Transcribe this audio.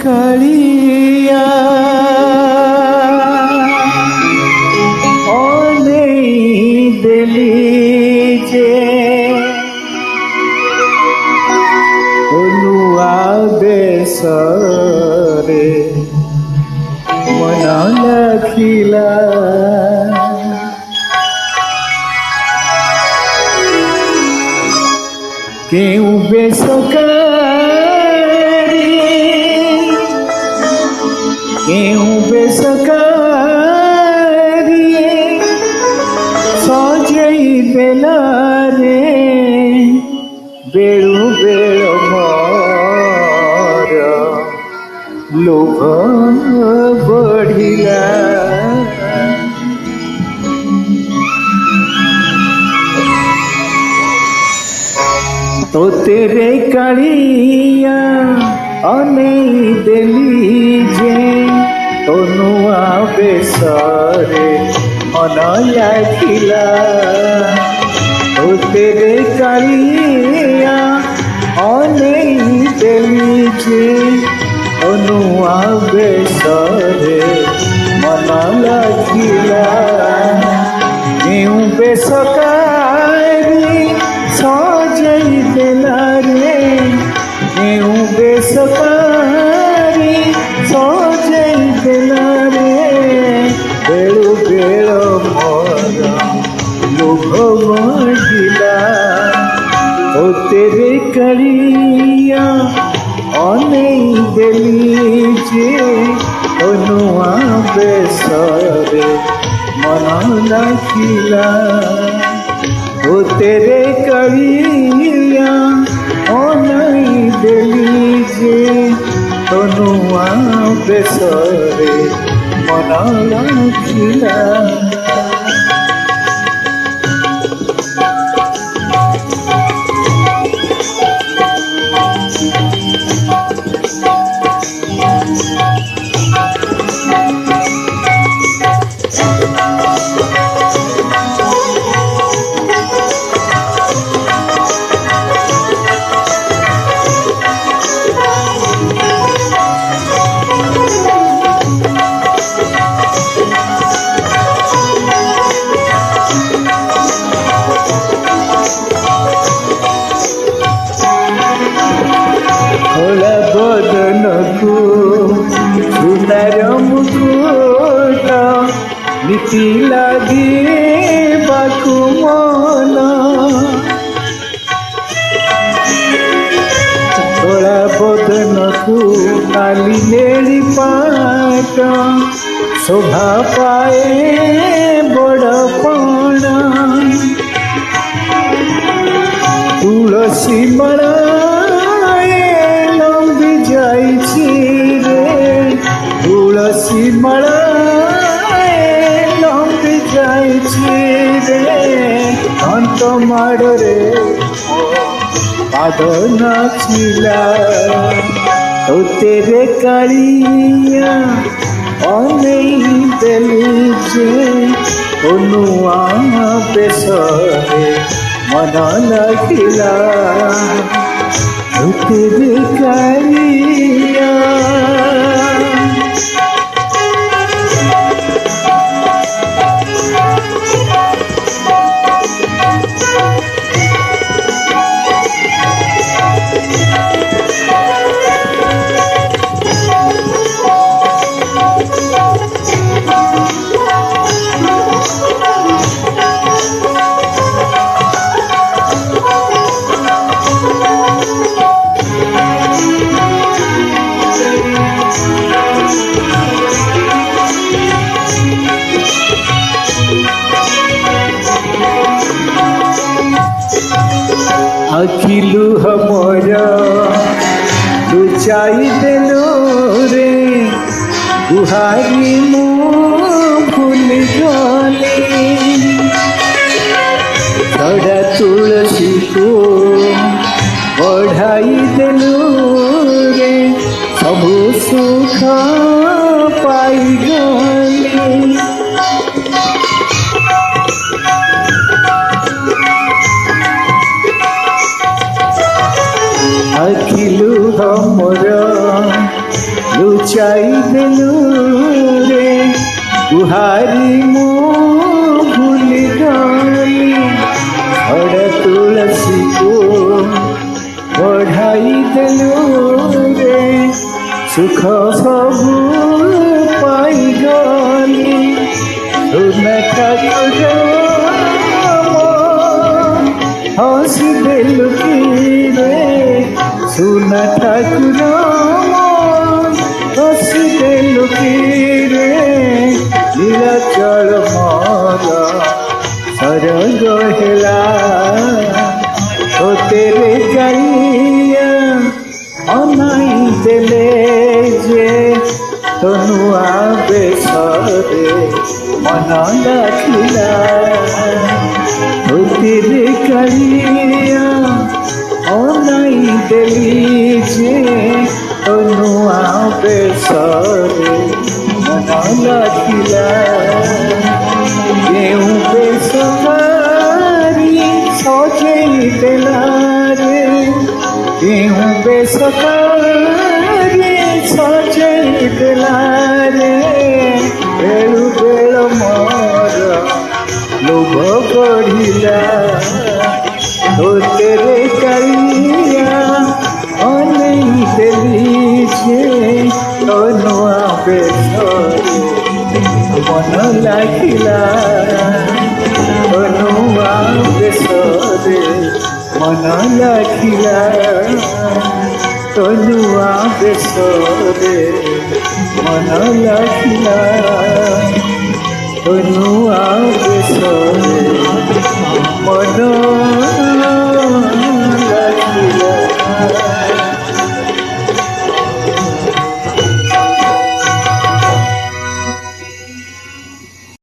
কালিয়া অনেই দিলি যে অনুয়া বেসরে মনা লাখিলা কেউ বেসকারি কেউ বেসকারি সজেই দেলা রে বেড়ু বেড় মর লোভ বঢ়িলা তো তেরে কালিয়া অনেই দেলি যে অনুয়া বেসরে অনয়াখিলা তো তেরে কালিয়া অনেই দেলি যে অনুয়া বেসরে মনলাখিলা কেউ বেসকারি সজেই দেলা রে কেউ বেসকারি সজেই দেলা রে বেড়ু বেড় মর লোভ মহিলা ও তেরে কালিয়া অনেই দেলি যে অনুয়া বেসরে মন লাখিলা ও তেরে কালিয়া অনেই দেলি যে অনুয়া বেসরে মন লাখিলা বদনকু সুন্দর মুকুট নীতি লাগিବାକୁ মন তোলা বদনকু কালি ନେଳି ପାଟ ଶୋଭା ପାଏ ବଡ଼ ପଣ ତୁଳସୀ ମାଳା যাইছি রে তুলসী মালা লম্বি যাইছি রে অন্ত মাড়রে পাদ নাচিলা তো তেরে কালিয়া অনেই দেলি যে অনুয়া বেসরে মন লাগিলা তো তেরে কালিয়া আখিলু হমর লুচাই দেলু রে গুহারি মু ভুলি গলি ছড়া তুলসী কো বঢ়াই দেলু রে সবু সুখ পাই গলি আখিলু হমর লুচাই দেলু রে গুহারি মো ভুলি গলি ছড়া তুলসী কো বঢ়াই দেলু রে সুখ সবু পাই গলি সুনা ঠাকুর হসি দেলু কি রে সুনা ঠাকুর হসি দেলু কি রে নীলাচল মর সরগ হেলা ও তেরে গাইয়া অনাই দেলে যে তনুয়া বেশরে মন লাখিলা ও তেরে গাইয়া অনাই দেলি যে তনুয়া বেশরে মন লাখিলা কেউ বেসহারি সজেই দেলারে কেউ বেসহারি সজেই দেলারে বেଳୁ ବେଳ ମୋର লোভ ବଢିଲା ତୋତେରେ କାଳିଆ ଅନେଇ ଦେଲି ଯେ ତୋ ନୂଆ ବେଶରେ ମନ ଲାଗିଲା ତୋ ନୂଆ ବେଶରେ ମନ ଲାଗିଲା ତୋ ନୂଆ ବେଶରେ ମନ ଲାଗିଲା ତୋ ନୂଆ ବେଶରେ ମନ